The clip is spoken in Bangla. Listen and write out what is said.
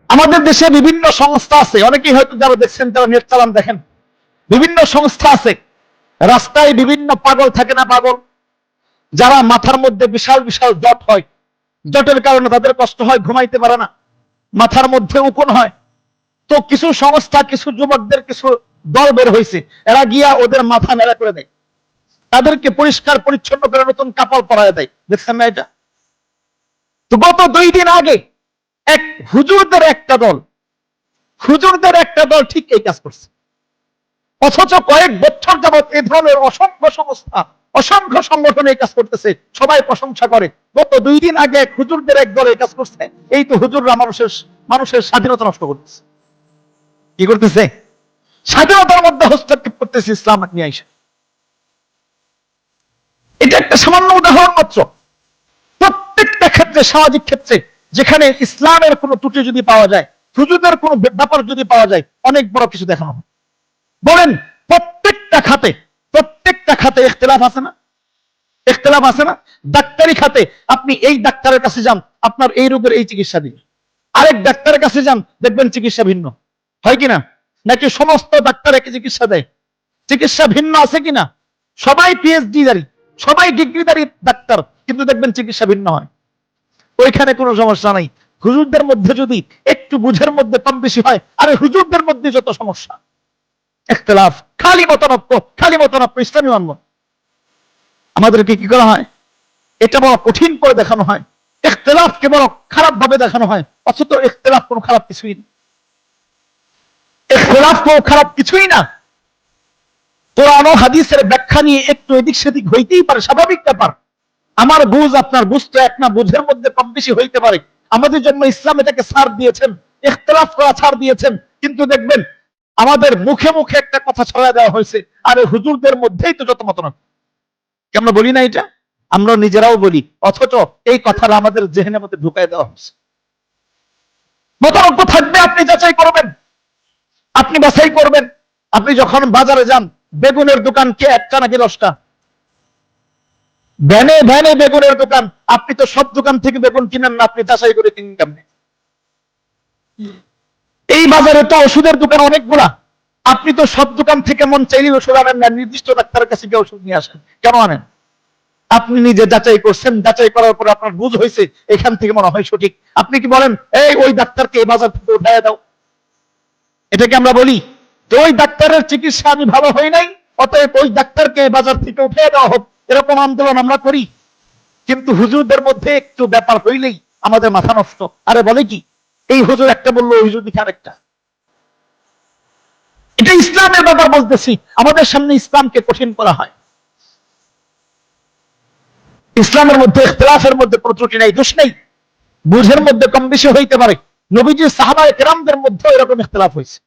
আমাদের দেশে বিভিন্ন সংস্থা আছে, অনেকেই হয়তো যারা দেখছেন তারা নেট চালান দেখেন, বিভিন্ন সংস্থা আছে। রাস্তায় বিভিন্ন পাগল থাকে না, পাগল যারা মাথার মধ্যে বিশাল বিশাল জট হয়, জটের কারণে তাদের কষ্ট হয়, ঘুমাইতে পারে না, মাথার মধ্যে উকুন হয়। তো কিছু সংস্থা, কিছু যুবকদের কিছু দল বের হয়েছে, এরা গিয়া ওদের মাথা নেড়া করে দেয়, তাদেরকে পরিষ্কার পরিচ্ছন্ন করে নতুন কাপড় পরায় দেয়। দেখছেন না এটা? তো গত 2 দিন আগে এক হুজুরদের একটা দল ঠিক এই কাজ করছে। অথচ কয়েক বছর যাবৎ এই ধরনের অসংখ্য সংস্থা, অসংখ্য সংগঠন এই কাজ করতেছে, সবাই প্রশংসা করে। গত 2 দিন আগে হুজুরদের এক দল এই কাজ করছে। এই তো হুজুররা মানুষের স্বাধীনতা নষ্ট করতেছে। কি করতেছে? স্বাধীনতার মধ্যে হস্তক্ষেপ করতেছে ইসলাম নিয়ে আইসা। এটা একটা সামান্য উদাহরণ মাত্র। প্রত্যেকটা ক্ষেত্রে, সামাজিক ক্ষেত্রে যেখানে ইসলামের কোনো ত্রুটি যদি পাওয়া যায়, হুজুরদের কোনো ব্যাপার যদি পাওয়া যায়, অনেক বড় কিছু দেখানো হয়। বলেন, প্রত্যেকটা খাতে ইখতিলাফ আছে না? ইখতিলাফ আছে না? ডাক্তারি খাতে আপনি এই ডাক্তারের কাছে যান, আপনার এই রোগের এই চিকিৎসা দিবে, আরেক ডাক্তারের কাছে যান, দেখবেন চিকিৎসা ভিন্ন। হয় কিনা? নাকি সমস্ত ডাক্তার একই চিকিৎসা দেয়? চিকিৎসা ভিন্ন আছে কিনা? সবাই পিএইচডি দারি, সবাই ডিগ্রিধারী ডাক্তার, কিন্তু দেখবেন চিকিৎসা ভিন্ন হয়। ওইখানে কোনো সমস্যা নাই। হুজুরদের মধ্যে যদি একটু বুঝের মধ্যে কম বেশি হয়, আরে হুজুরদের মধ্যে যত সমস্যা, ইখতিলাফ, খালি মতানক্য ইসলামী মানব। আমাদেরকে কি করা হয়? এটা বড় কঠিন করে দেখানো হয়, ইখতিলাফকে বড় খারাপ ভাবে দেখানো হয়। অথচ ইখতিলাফ কোনো খারাপ কিছুই না। ইখতিলাফ কোনো খারাপ কিছুই না। কোরআন ও হাদিসের ব্যাখ্যা নিয়ে একটু এদিক সেদিক হইতেই পারে, স্বাভাবিক ব্যাপার। আমার বুঝ আপনার বুঝ তো এক না, বুঝের মধ্যে কম বেশি হইতে পারে। আমাদের জন্য ইসলাম এটাকে ছাড় দিয়েছেন, ইখতিলাফ করা ছাড় দিয়েছেন। কিন্তু দেখবেন আমাদের মুখে মুখে একটা কথা ছড়ায় দেওয়া হয়েছে, আরে হুজুরদের মধ্যেই তো যত মতানক্য। আমরা বলি না এটা? আমরা নিজেরাও বলি, অথচ এই কথাটা আমাদের জেহেনের মধ্যে ঢুকায় দেওয়া হয়েছে। মতানক্য থাকবে, আপনি যাচাই করবেন, আপনি বাছাই করবেন। আপনি যখন বাজারে যান, বেগুনের দোকান কে 1টা নাকি 10টা? ভ্যানে ভ্যানে বেগুনের দোকান। আপনি তো সব দোকান থেকে বেগুন কিনেন না, আপনি যাচাই করে কিনেন কেমনে? এই বাজারে তো ওষুধের দোকান অনেকগুলা, আপনি তো সব দোকান থেকে মন চাইলে ওষুধ আনেন না, নির্দিষ্ট ডাক্তারের কাছে গিয়ে ওষুধ নিয়ে আসেন। কেন আনেন? আপনি নিজে যাচাই করছেন, যাচাই করার পরে আপনার বুঝ হয়েছে এখান থেকে মনে হয় সঠিক। আপনি কি বলেন, এই ওই ডাক্তারকে এই বাজার থেকে উঠাইয়া দাও? এটাকে আমরা বলি। তো ওই ডাক্তারের চিকিৎসা আমি ভালো হই নাই, অতএব ওই ডাক্তারকে বাজার থেকে উঠিয়ে দেওয়া হোক, এরকম আন্দোলন আমরা করি। কিন্তু হুজুরদের মধ্যে একটু ব্যাপার হইলেই আমাদের মাথা নষ্ট। আরে বলে কি, এই হুজুর একটা বললো, ওই হুজুর দিকে আরেকটা। এটা ইসলামের ব্যাপার বলতেছি, আমাদের সামনে ইসলামকে কঠিন করা হয়। ইসলামের মধ্যে ইখতিলাফের মধ্যে কোনো ত্রুটি নেই, দোষ নেই। বুঝের মধ্যে কম বেশি হইতে পারে। নবীজি সাহাবায়ে কেরামদের মধ্যে এরকম ইখতিলাফ হয়েছে।